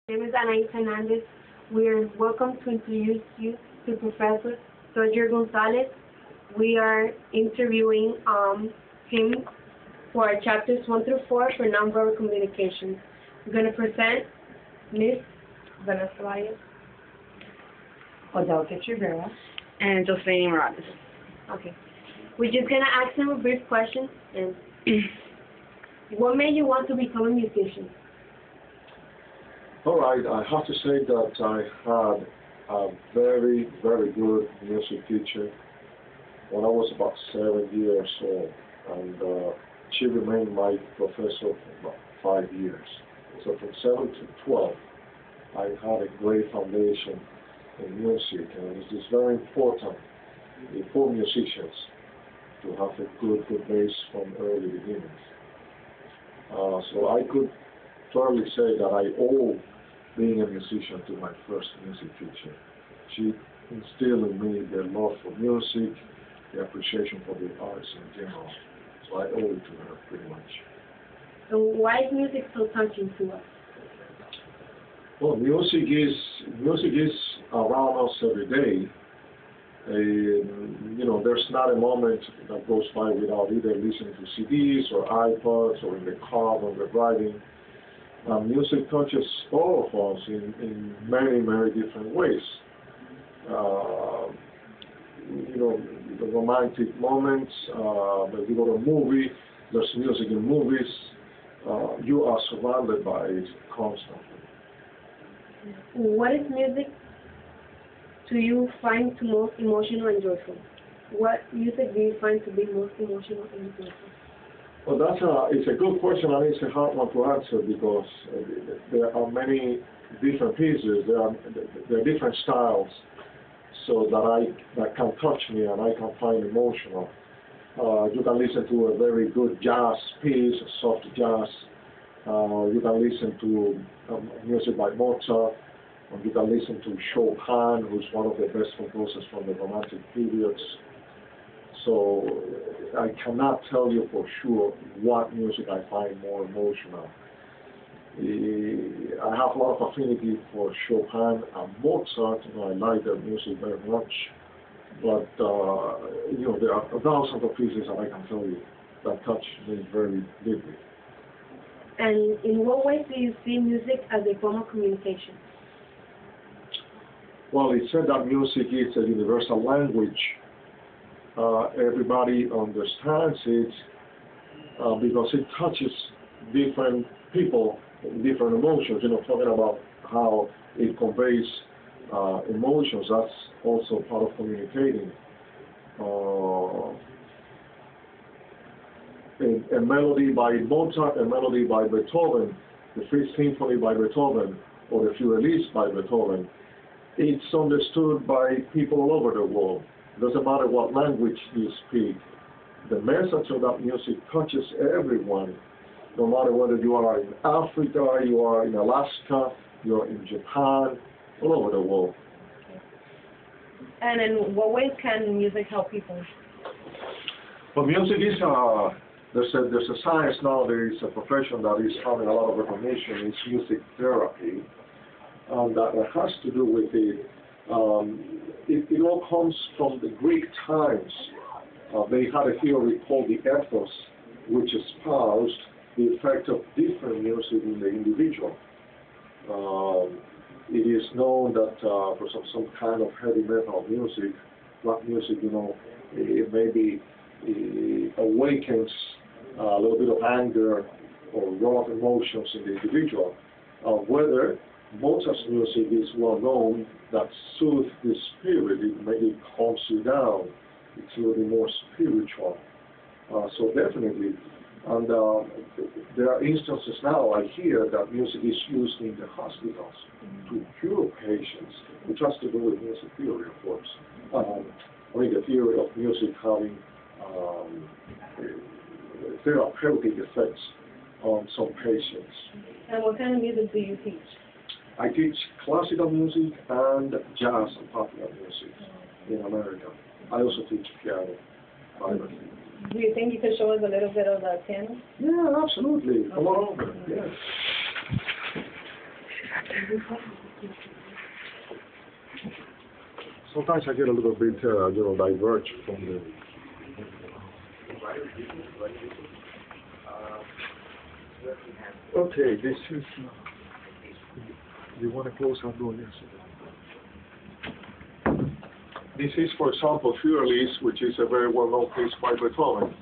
My name is Anaís Hernandez. We are welcome to introduce you to Professor Roger Gonzalez. We are interviewing him for our chapters 1 through 4 for nonverbal communication. We're going to present Miss Vanessa Valles, Odelka Rivera, and Josephine Morales. Okay. We're just going to ask him a brief question. And what made you want to become a musician? All right, I have to say that I had a very, very good music teacher when I was about 7 years old, and she remained my professor for about 5 years. So from 7 to 12, I had a great foundation in music, and it is very important for musicians to have a good base from early beginnings. So I could fairly say that I owe being a musician to my first music teacher. She instilled in me the love for music, the appreciation for the arts in general. So I owe it to her pretty much. So why is music so touching to us? Well, music is around us every day. There's not a moment that goes by without either listening to CDs or iPods or in the car when we're driving. Music touches all of us in many, many different ways. The romantic moments, when you go to a movie, there's music in movies. You are surrounded by it constantly. What is music do you find to most emotional and joyful? What music do you find to be most emotional and joyful? Well, it's a good question, and it's a hard one to answer because there are many different pieces. There are different styles, so that can touch me and I can find emotional. You can listen to a very good jazz piece, soft jazz. You can listen to music by Mozart. You can listen to Chopin, who's one of the best composers from the Romantic periods. So I cannot tell you for sure what music I find more emotional. I have a lot of affinity for Chopin and Mozart. I like their music very much. But there are thousands of pieces that I can tell you that touch me very deeply. And in what ways do you see music as a form of communication? Well, it's said that music is a universal language. Everybody understands it because it touches different people, different emotions. Talking about how it conveys emotions, that's also part of communicating. A melody by Mozart, a melody by Beethoven, the Fifth Symphony by Beethoven, or the Fugues by Beethoven, it's understood by people all over the world. It doesn't matter what language you speak. The message of that music touches everyone, no matter whether you are in Africa, you are in Alaska, you are in Japan, all over the world. And in what ways can music help people? Well, music is there's a science nowadays, a profession that is having a lot of recognition. It's music therapy, and that has to do with it. It all comes from the Greek times. They had a theory called the ethos, which espoused the effect of different music in the individual. It is known that for some kind of heavy metal music, rock music, it maybe awakens a little bit of anger or raw emotions in the individual. Whether Mozart's music is well known that soothes the spirit, it maybe calms you down. It's a little bit more spiritual. So definitely. And there are instances now I hear that music is used in the hospitals to cure patients, which has to do with music theory, of course. The theory of music having therapeutic effects on some patients. And what kind of music do you teach? I teach classical music and jazz and popular music in America. I also teach piano privately. Do you think you could show us a little bit of the piano? Yeah, absolutely. Come on over. Yeah. Sometimes I get a little bit, diverged from the. Okay, this is. You want to close our door? Yes. This is, for example, Furlis, which is a very well-known piece by Beethoven.